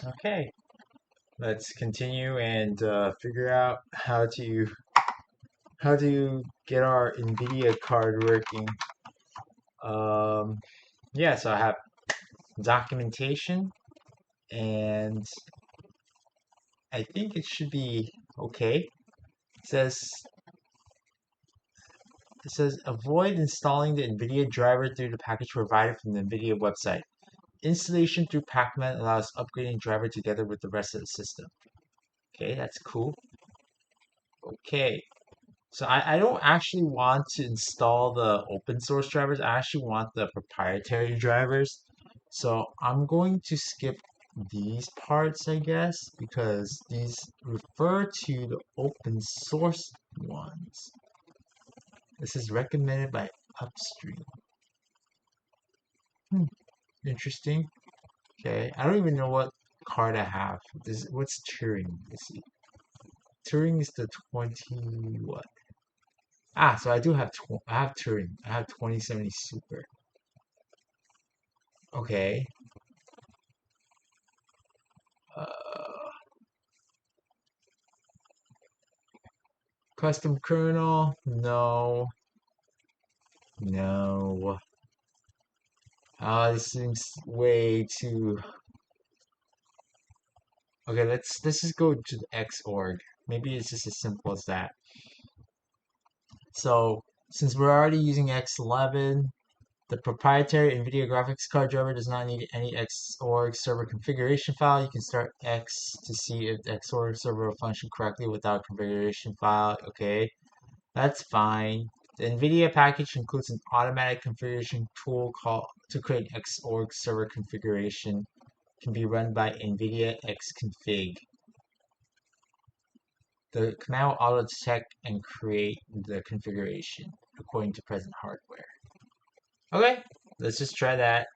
Okay, let's continue and figure out how to get our Nvidia card working. Um, yeah, so I have documentation, and I think it should be okay. It says it says avoid installing the Nvidia driver through the package provided from the Nvidia website. Installation through Pacman allows upgrading driver together with the rest of the system. Okay, that's cool. Okay, so I don't actually want to install the open source drivers. I actually want the proprietary drivers. So I'm going to skip these parts, I guess, because these refer to the open source ones. This is recommended by Upstream. Hmm, interesting. Okay, I don't even know what card I have. What's Turing? Let's see. Turing is the 20 what? Ah, so I do have I have Turing. I have 2070 Super. Okay. Uh, custom kernel? No. No. This seems way too. Okay, let's just go to the Xorg. Maybe it's just as simple as that. So since we're already using X11, the proprietary NVIDIA graphics card driver does not need any Xorg server configuration file. You can start X to see if the Xorg server will function correctly without configuration file. Okay, that's fine. The NVIDIA package includes an automatic configuration tool called to create Xorg server configuration. It can be run by NVIDIA Xconfig. The command will auto-detect and create the configuration according to present hardware. Okay, let's just try that.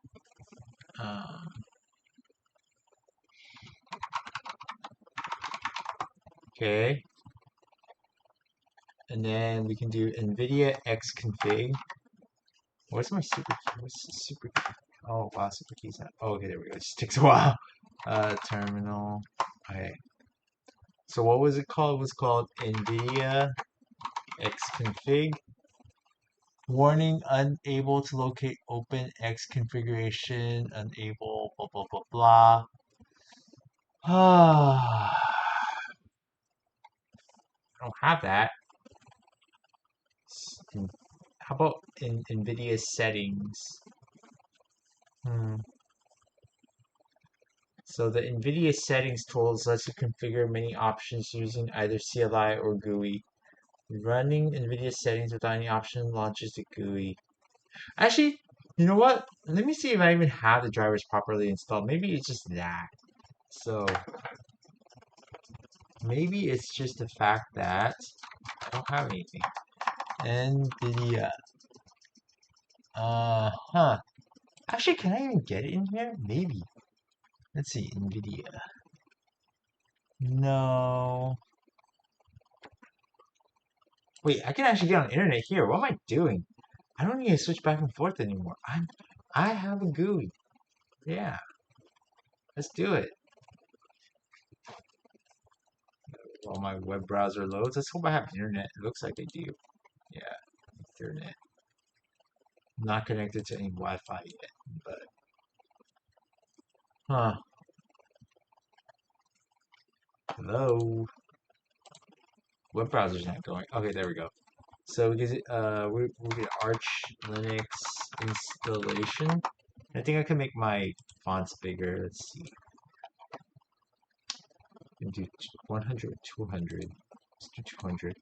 Um, okay, and then we can do NVIDIA Xconfig. What's my super key? What's the super key? Oh wow, super key's not. Oh, okay, there we go. It just takes a while. Terminal. Okay. So what was it called? It was called NVIDIA Xconfig. Warning: unable to locate open X configuration. Unable. Blah blah blah blah. Ah, I don't have that. How about in NVIDIA settings? Hmm. So the NVIDIA settings tools lets you configure many options using either CLI or GUI. Running NVIDIA settings without any option launches the GUI. Actually, you know what? Let me see if I even have the drivers properly installed. Maybe it's just that. So maybe it's just the fact that I don't have anything. NVIDIA. Huh. Actually, can I even get it in here? Maybe. Let's see. NVIDIA. No. Wait, I can actually get on the internet here. What am I doing? I don't need to switch back and forth anymore. I have a GUI. Yeah, let's do it. While my web browser loads, let's hope I have internet. It looks like I do. Yeah, internet. I'm not connected to any Wi-Fi yet, but huh. Hello. Web browser's not going. Okay, there we go. So we get Arch Linux installation. I think I can make my fonts bigger. Let's see. And do 100, 200. Let's do 200.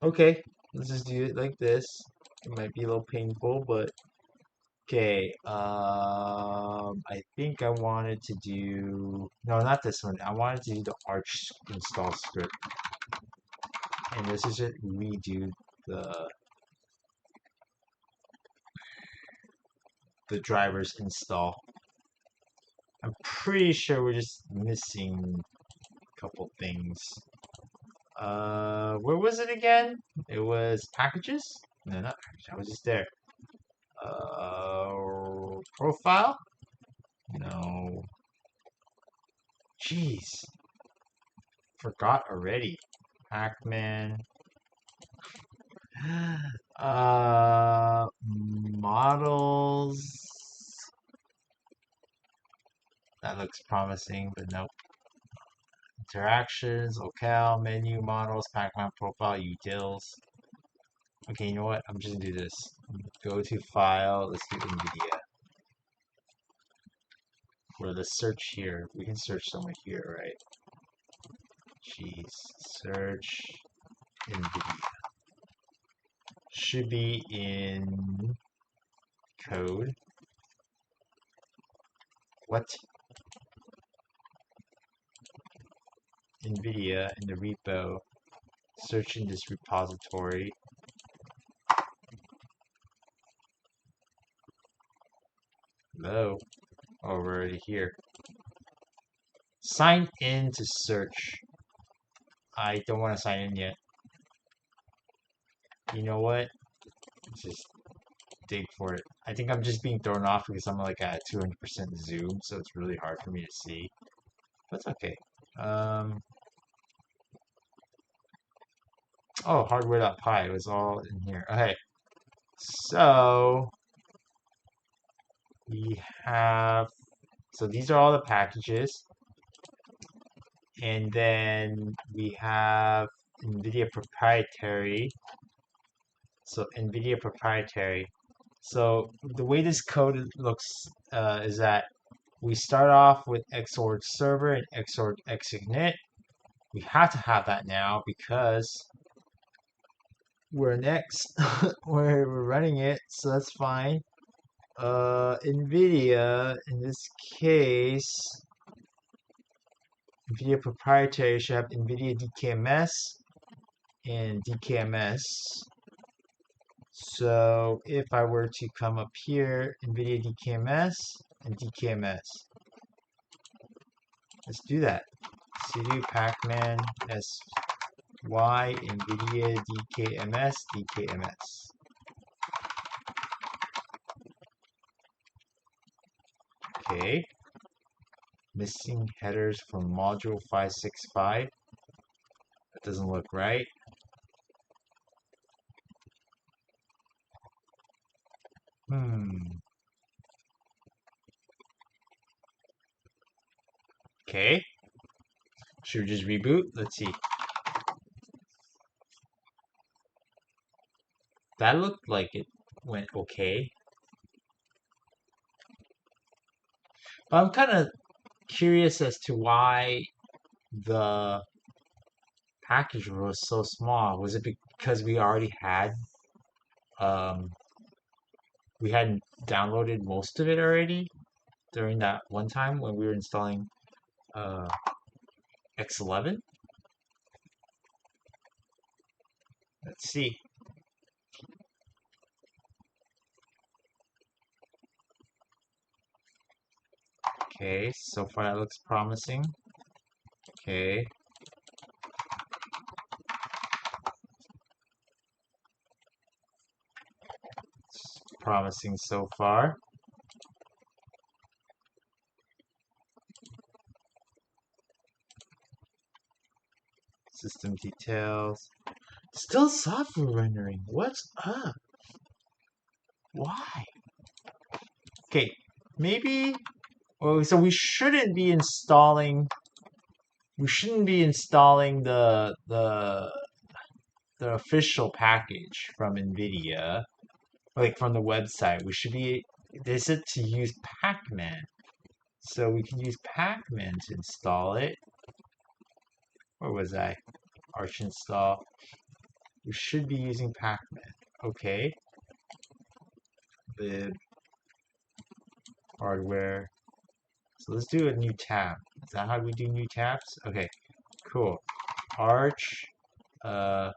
Okay, let's just do it like this. It might be a little painful, but okay. I think I wanted to do no, not this one. I wanted to do the Arch install script, and this is just redo the the drivers install. I'm pretty sure we're just missing a couple things. Where was it again? It was packages? No, not packages. I was just there. Profile? No. Jeez, forgot already. Pacman. Models. That looks promising, but nope. Interactions, locale, menu, models, Pacman profile, utils. Okay, you know what? I'm just gonna do this. Go to file. Let's do Nvidia. For the search here, we can search somewhere here, right? Jeez, search Nvidia. Should be in code. What? Nvidia in the repo. Search in this repository. Hello. Oh, we're already here. Sign in to search. I don't want to sign in yet. You know what? Just dig for it. I think I'm just being thrown off because I'm like at 200% zoom, so it's really hard for me to see. But it's okay. Oh, hardware.py. It was all in here. Okay. So we have, so these are all the packages. And then we have NVIDIA proprietary. So NVIDIA proprietary. So the way this code looks is that we start off with Xorg server and Xorg Xignit. We have to have that now because we're next. we're running it, so that's fine. NVIDIA, in this case, NVIDIA proprietary should have NVIDIA DKMS and DKMS. So if I were to come up here, NVIDIA DKMS and DKMS. Let's do that. cd pacman sy NVIDIA DKMS DKMS. Okay. Missing headers from module 565. That doesn't look right. Okay. Should we just reboot? Let's see. That looked like it went okay. But I'm kind of curious as to why the package was so small. Was it because we already had we hadn't downloaded most of it already during that one time when we were installing uh, X11? Let's see. Okay, so far that looks promising. Okay. It's promising so far. System details. Still software rendering. What's up? Why? Okay, maybe. Oh, so we shouldn't be installing. We shouldn't be installing the official package from Nvidia, like from the website. We should be. They said to use Pacman, so we can use Pacman to install it. Where was I? Arch install. We should be using Pacman. Okay. Lib hardware. So let's do a new tab. Is that how we do new tabs? Okay, cool. Arch, how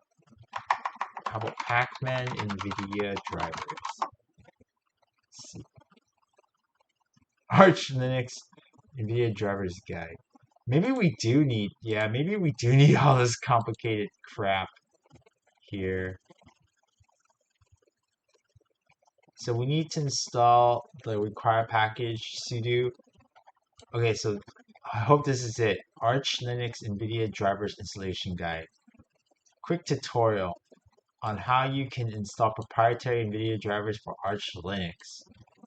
about Pacman NVIDIA drivers? Let's see. Arch Linux NVIDIA drivers guide. Maybe we do need, yeah, maybe we do need all this complicated crap here. So we need to install the required package sudo. Okay, so I hope this is it. Arch Linux NVIDIA drivers installation guide. Quick tutorial on how you can install proprietary NVIDIA drivers for Arch Linux.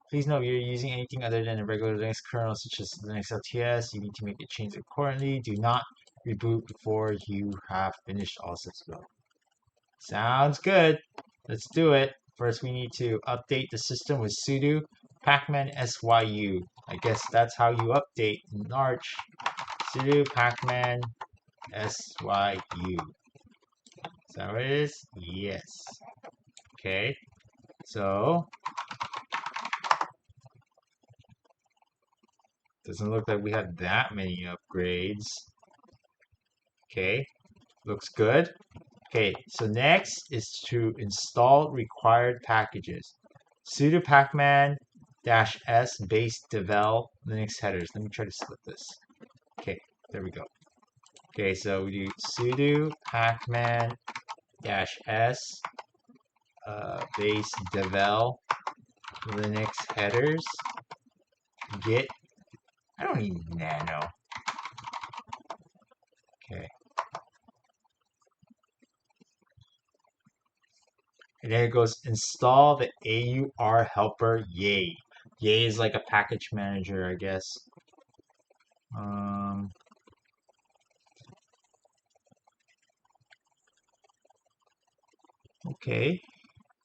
Please note if you're using anything other than a regular Linux kernel such as Linux LTS, you need to make a change accordingly. Do not reboot before you have finished all steps below. Sounds good. Let's do it. First, we need to update the system with sudo pacman syu. I guess that's how you update in Arch. Sudo pacman syu. Is that what it is? Yes. Okay. So, doesn't look like we have that many upgrades. Okay. Looks good. Okay, so next is to install required packages. Sudo pacman -s base devel Linux headers. Let me try to split this. Okay, there we go. Okay, so we do sudo pacman -s base devel Linux headers. Git. I don't need nano. Okay. And then it goes install the AUR helper yay. Yay is like a package manager, I guess. Um, okay.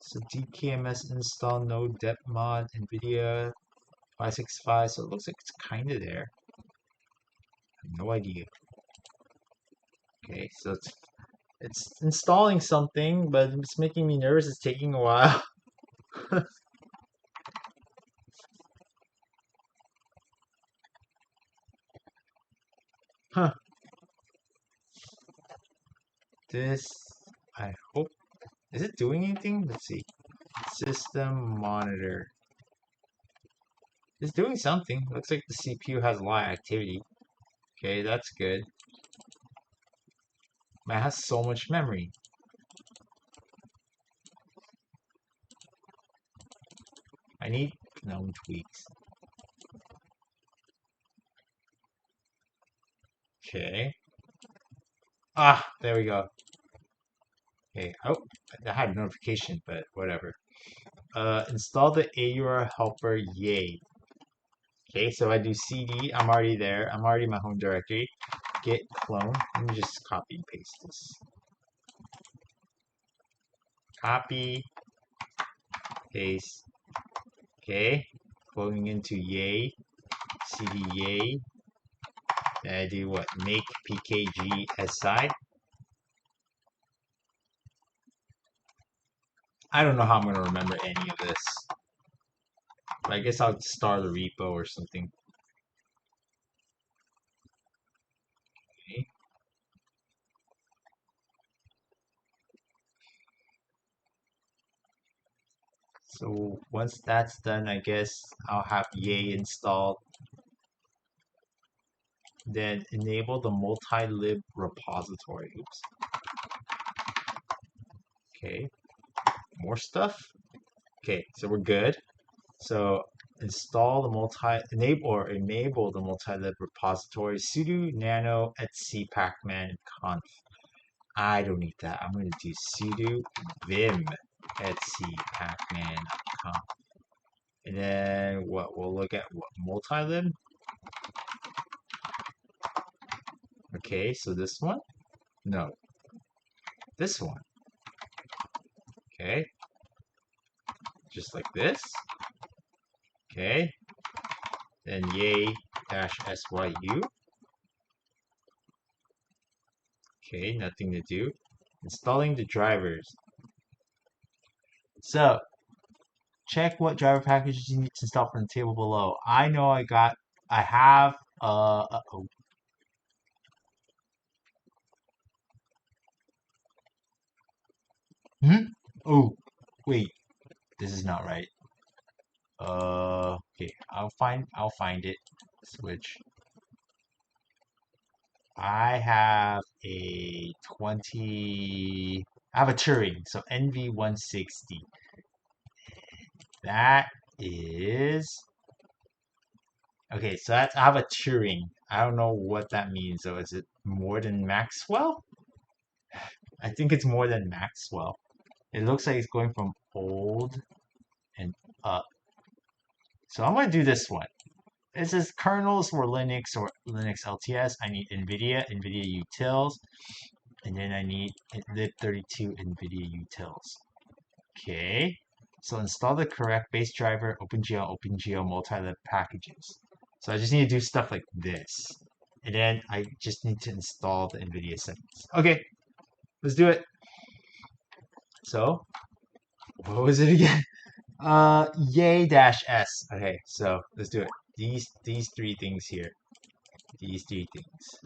So dkms install node depmod NVIDIA 565. So it looks like it's kind of there. I have no idea. Okay, so it's installing something, but it's making me nervous. It's taking a while. Huh. This, I hope, is it doing anything? Let's see. System monitor. It's doing something. Looks like the CPU has a lot of activity. Okay, that's good. Man, it has so much memory. I need GNOME tweaks. Okay. Ah, there we go. Okay. Oh, I had a notification, but whatever. Install the AUR helper yay. Okay, so I do cd. I'm already there. I'm already in my home directory. Git clone. Let me just copy and paste this. Copy, paste. Okay, cloning into yay. Cd yay. Then I do what? Make pkg si. I don't know how I'm going to remember any of this. But I guess I'll start a repo or something. Okay. So once that's done, I guess I'll have yay installed. Then enable the multi-lib repository. Oops. Okay. More stuff. Okay, so we're good. So install the enable the multi-lib repository sudo nano etc pacman conf. I don't need that. I'm going to do sudo vim etc pacman conf. And then what? We'll look at what multi-lib. Okay, so this one? No. This one. Okay. Just like this. Okay. Then yay -syu. Okay, nothing to do. Installing the drivers. So, check what driver packages you need to install from the table below. I know I have, oh. Oh, wait, this is not right. Okay, I'll find it. Switch. I have a Turing, so NV160. That is okay. So I have a Turing. I don't know what that means. So is it more than Maxwell? I think it's more than Maxwell. It looks like it's going from old and up. So I'm going to do this one. It says kernels for Linux or Linux LTS. I need Nvidia, Nvidia utils, and then I need lib32 Nvidia utils. Okay. So install the correct base driver, OpenGL multi-lib packages. So I just need to do stuff like this. And then I just need to install the Nvidia settings. Okay, let's do it. So, what was it again? Yay dash S. Okay, so let's do it. These three things here. These three things.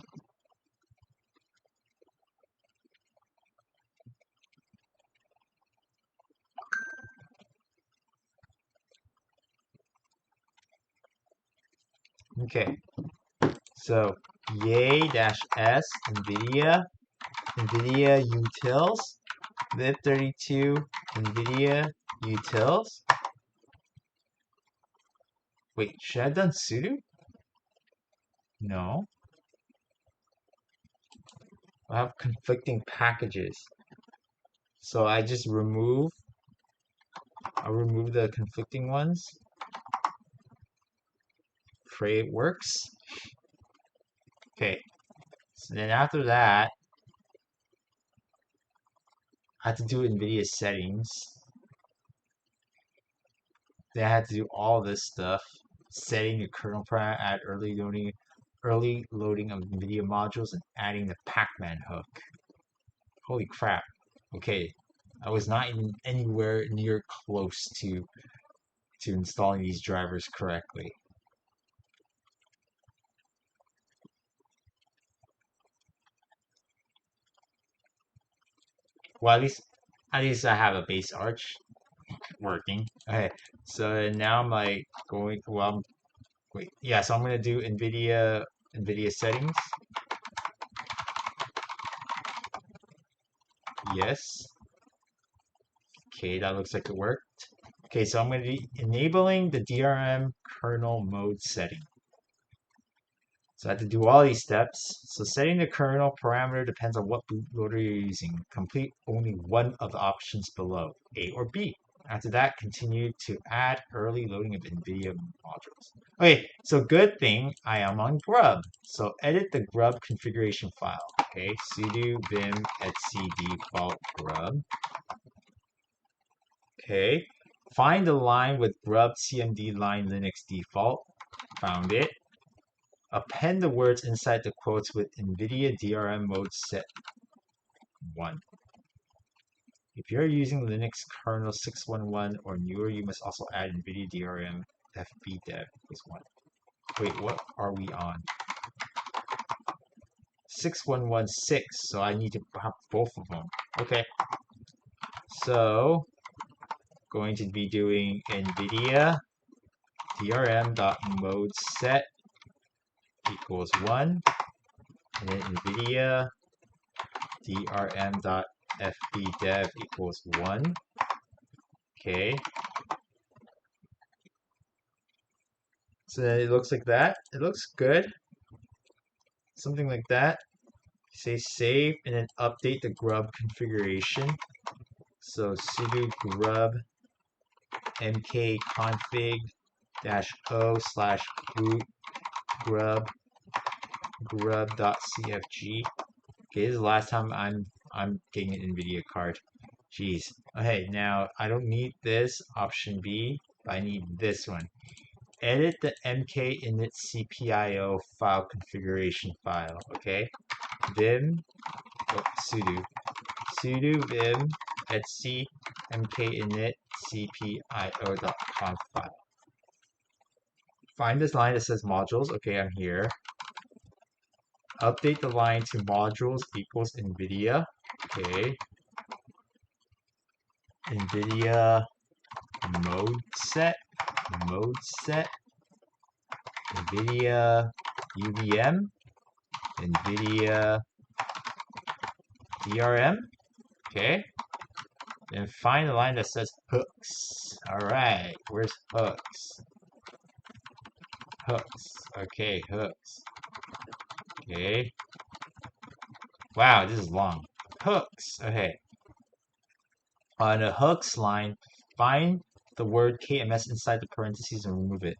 Okay, so yay dash S Nvidia utils lib32 Nvidia utils. Wait, should I have done sudo? No. I have conflicting packages. So I'll remove the conflicting ones. Pray it works. Okay. So then after that, I have to do NVIDIA settings. Then I had to do all this stuff. Setting the kernel parameter, add early loading of NVIDIA modules, and adding the Pac-Man hook. Holy crap. Okay. I was not even anywhere near close to installing these drivers correctly. Well, at least I have a base arch working. Okay, so now I'm like going. Well, wait, yeah. So I'm gonna do NVIDIA settings. Yes. Okay, that looks like it worked. Okay, so I'm gonna be enabling the DRM kernel mode setting. So I have to do all these steps. So setting the kernel parameter depends on what bootloader you're using. Complete only one of the options below, A or B. After that, continue to add early loading of NVIDIA modules. Okay, so good thing I am on grub. So edit the grub configuration file. Okay, sudo vim etc default grub. Okay, find the line with grub cmd line linux default. Found it. Append the words inside the quotes with NVIDIA DRM mode set 1. If you're using Linux kernel 6.11 or newer, you must also add NVIDIA DRM fbdev is 1. Wait, what are we on? 6.1.6, so I need to have both of them. Okay. So, going to be doing NVIDIA DRM.mode set equals 1, and then NVIDIA DRM.fbdev equals 1. Okay. So it looks like that. It looks good. Something like that. Say save and then update the grub configuration. So sudo grub mkconfig -o /boot grub.cfg. Okay, this is the last time I'm getting an NVIDIA card. Jeez. Okay, now I don't need this option B, but I need this one. Edit the mkinit cpio file configuration file. Okay, vim sudo vim etc mkinit cpio.conf file. Find this line that says modules. Okay, I'm here. Update the line to modules equals NVIDIA. Okay. NVIDIA mode set. NVIDIA UVM. NVIDIA DRM. Okay. Then find the line that says hooks. Alright, where's hooks? Hooks. Okay, hooks. Okay. Wow, this is long. Hooks. Okay. On the hooks line, find the word KMS inside the parentheses and remove it.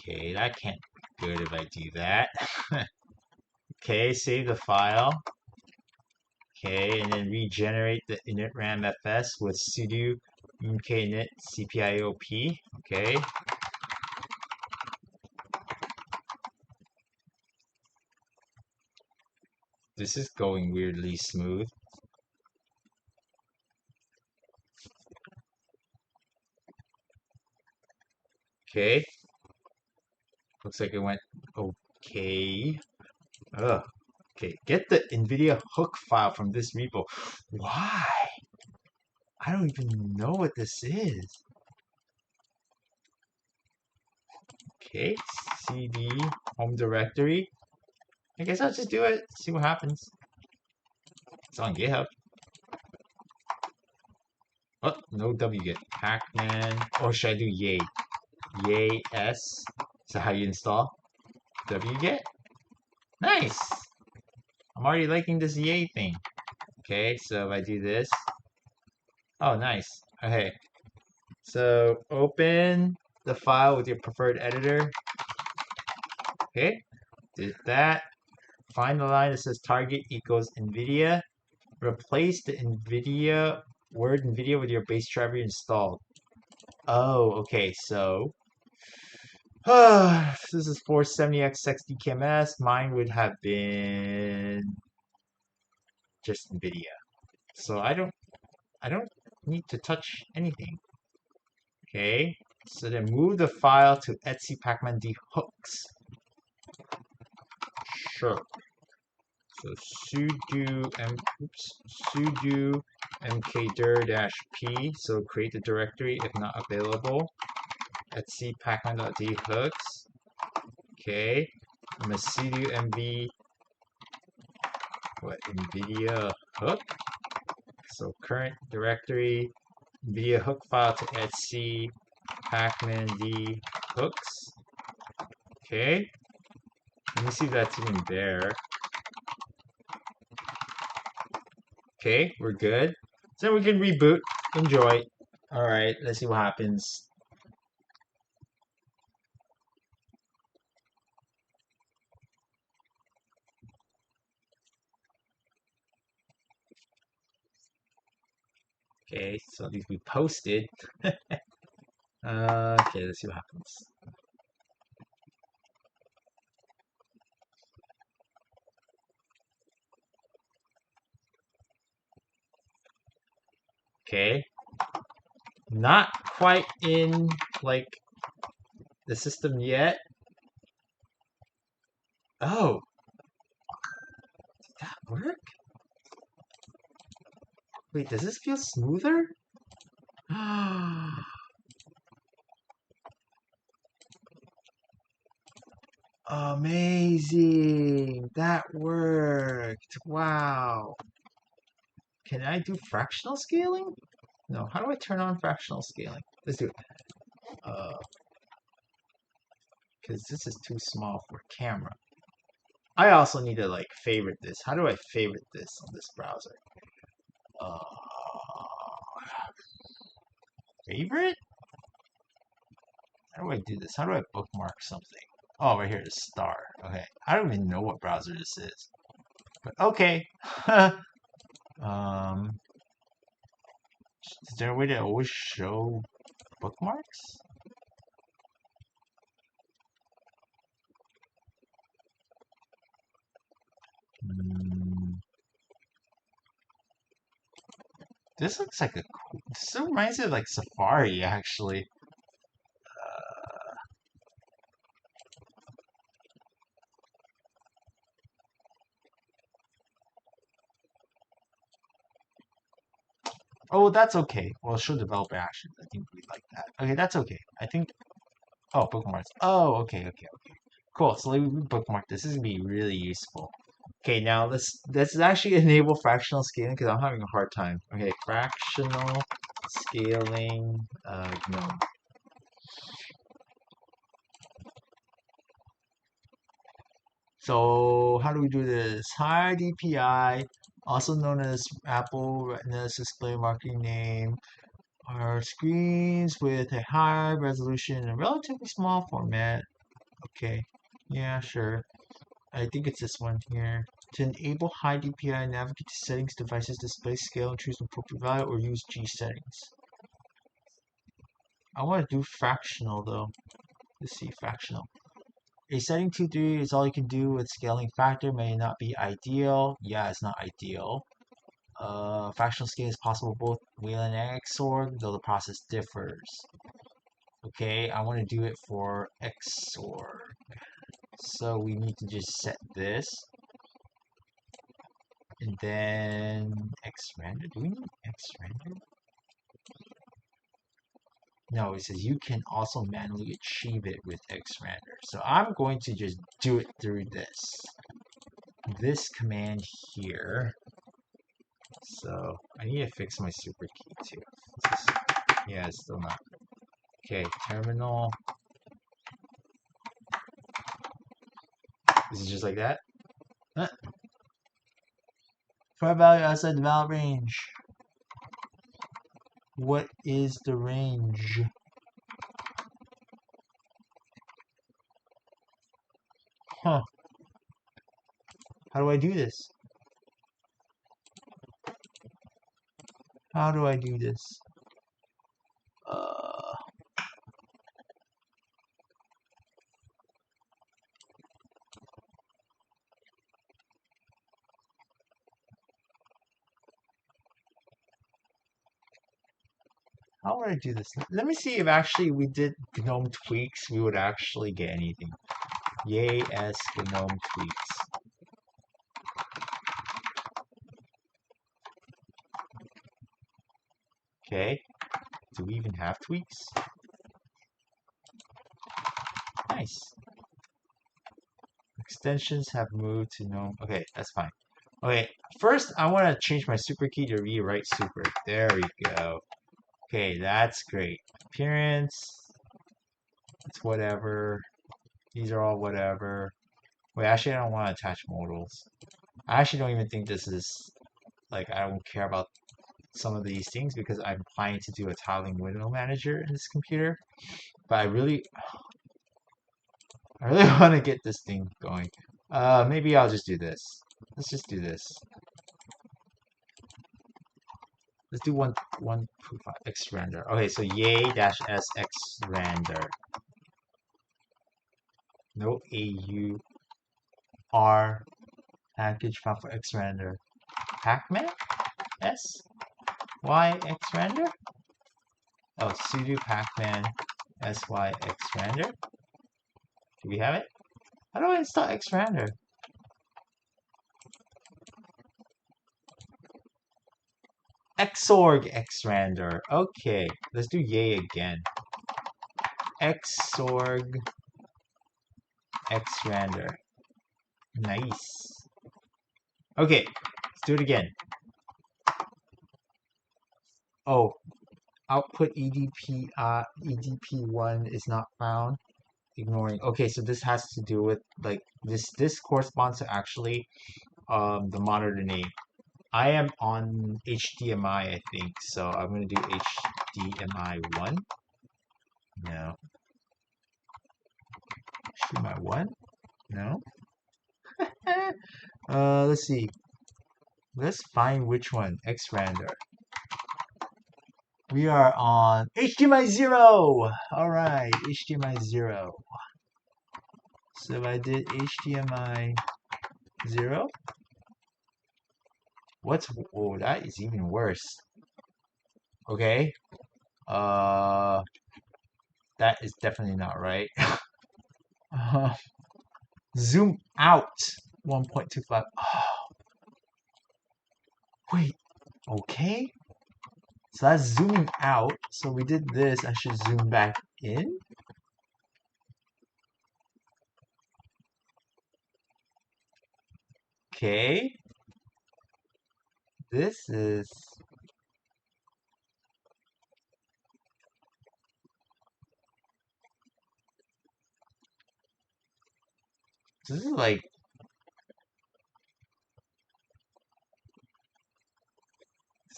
Okay, that can't be good if I do that. Okay, save the file. Okay, and then regenerate the init RAM fs with sudo mkinit cpiop. Okay. This is going weirdly smooth. Okay. Looks like it went okay. Ugh. Okay, get the Nvidia hook file from this repo. Why? I don't even know what this is. Okay, cd home directory. I guess I'll just do it, see what happens. It's on GitHub. Oh, no wget. Pacman. Or should I do yay? Yay s. Is that how you install wget? Nice! I'm already liking this yay thing. Okay, so if I do this. Oh, nice. Okay. So open the file with your preferred editor. Okay, did that. Find the line that says target equals Nvidia. Replace the Nvidia word Nvidia with your base driver installed. Oh, okay, so this is 470x 60kms. Mine would have been just Nvidia. So I don't need to touch anything. Okay, so then move the file to etc pacman d hooks. Sure. So sudo mkdir-p, so create the directory if not available. Etc pacman.d hooks. Okay. I'm gonna sudo mv Nvidia hook. So current directory Nvidia hook file to etc pacman d hooks. Okay. Let me see if that's even there. Okay, we're good. So we can reboot. Enjoy. Alright, let's see what happens. Okay, so these we posted. Okay, let's see what happens. Okay. Not quite in, like, the system yet. Oh, did that work? Wait, does this feel smoother? Amazing! That worked! Wow! Can I do fractional scaling? No, how do I turn on fractional scaling? Let's do it. Because this is too small for camera. I also need to like favorite this. How do I favorite this on this browser? Uh, Favorite? How do I do this? How do I bookmark something? Oh, right here, the star. Okay. I don't even know what browser this is. But okay. um, is there a way to always show bookmarks? Hmm. This looks like a cool. This reminds me of like Safari, actually. Oh, that's okay. Well, show developer actions. I think we like that. Okay, that's okay. I think. Oh, bookmarks. Oh, okay. Cool. So let me bookmark this. This is gonna be really useful. Okay, now let's actually enable fractional scaling because I'm having a hard time. Okay, fractional scaling. No. So how do we do this? High DPI, also known as Apple Retina display marking name, are screens with a high resolution and relatively small format. Okay, yeah, sure. I think it's this one here. To enable high DPI, navigate to settings, devices, display scale, and choose an appropriate value or use G settings. I want to do fractional though. Let's see, fractional. A setting 2-3 is all you can do with scaling factor may not be ideal. Yeah, it's not ideal. Fractional scale is possible both Wayland and XOR, though the process differs. Okay, I want to do it for XOR. So we need to just set this. And then X render. Do we need X render? No, it says you can also manually achieve it with X render. So I'm going to just do it through this command here. So I need to fix my super key too. Yeah, it's still not. Okay, terminal. Is it just like that? Huh? For value outside the valid range. What is the range? Huh. How do I do this? How do I do this? How would I do this? Let me see if actually we did GNOME tweaks, we would actually get anything. Yay as GNOME tweaks. Okay. Do we even have tweaks? Nice. Extensions have moved to GNOME. Okay, that's fine. Okay, first I want to change my super key to rewrite super. There we go. Okay, that's great. Appearance. It's whatever. These are all whatever. Wait, actually, I don't want to attach modals. I actually don't even think this is, like, I don't care about some of these things because I'm planning to do a tiling window manager in this computer. But I really want to get this thing going. Maybe I'll just do this. Let's just do this. Let's do one x render. Okay, so yay dash s x render. No AUR package file for x render. Pacman s y x render. Oh, sudo pacman sy x render. Do we have it? How do I install x render? Xorg x render. Okay, let's do yay again. Xorg x render. Nice. Okay, let's do it again. Oh, output EDP1 is not found. Ignoring. Okay, so this has to do with like this corresponds to actually the monitor name. I am on HDMI, I think, so I'm gonna do HDMI1. No. HDMI1? No. Let's see. Let's find which one. Xrender. We are on HDMI 0. All right, HDMI 0. So if I did HDMI 0, oh, that is even worse. Okay. That is definitely not right. Zoom out 1.25. Oh, wait. Okay. So that's zooming out. So we did this. I should zoom back in. Okay. This is like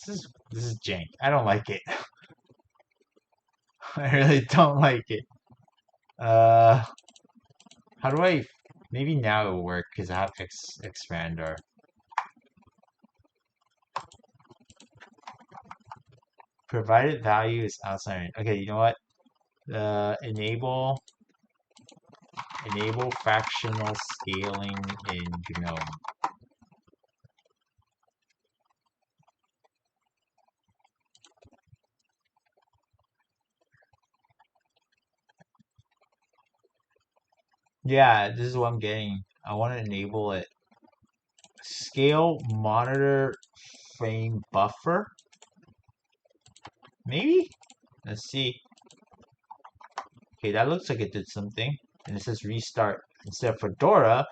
This is jank. I don't like it. I really don't like it. Uh, how do I? Maybe now it will work because I have expander. Provided value is outside. Okay, you know what? Enable fractional scaling in GNOME. Yeah, this is what I'm getting. I want to enable it. Scale monitor frame buffer. Maybe? Let's see. Okay, that looks like it did something. And it says restart. Instead of Fedora,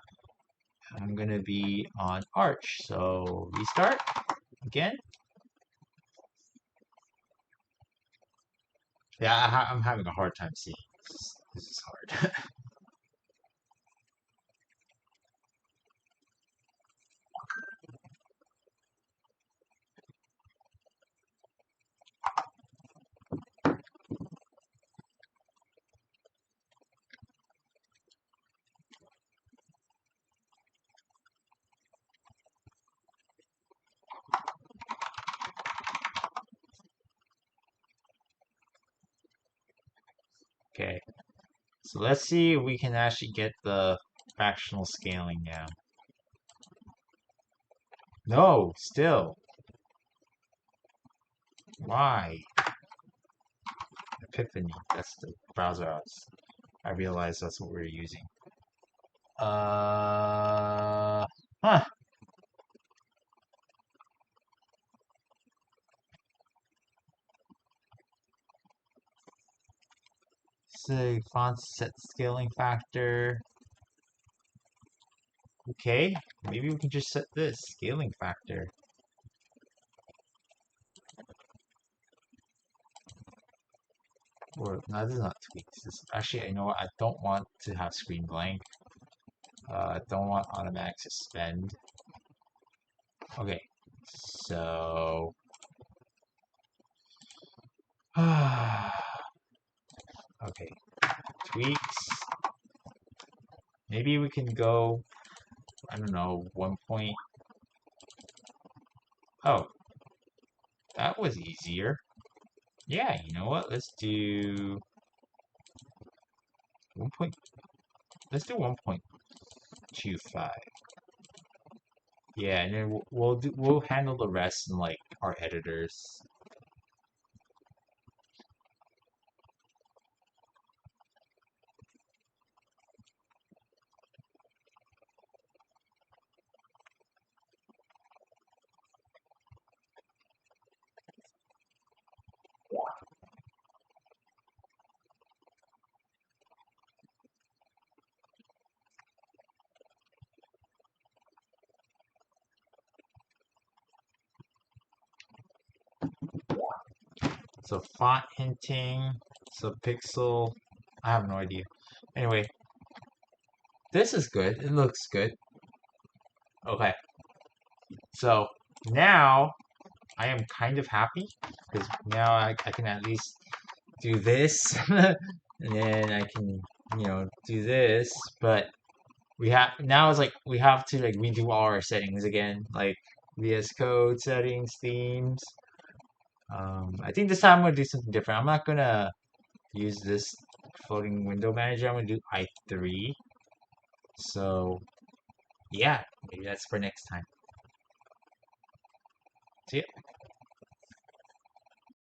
I'm gonna be on Arch. So restart again. Yeah, I'm having a hard time seeing. This is hard. Okay, so let's see if we can actually get the fractional scaling down. No, still. Why? Epiphany. That's the browser I realized that's what we are using. Huh. Say font set scaling factor. Okay, maybe we can just set this scaling factor. Or no, this is not tweaks. Actually, I know what, I don't want to have screen blank. I don't want automatic suspend. Okay, so okay, tweaks. Maybe we can go. I don't know, 1 point. Oh, that was easier. Yeah, you know what? Let's do 1 point. Let's do 1.25. Yeah, and then we'll handle the rest in like our editors. So font hinting, so pixel. I have no idea. Anyway, this is good. It looks good. Okay, so now I am kind of happy because now I can at least do this, and then I can do this. But we have now it's like we have to like redo all our settings again, like VS Code settings, themes. I think this time I'm gonna do something different. I'm not gonna use this floating window manager. I'm gonna do i3. So yeah, maybe that's for next time. See ya.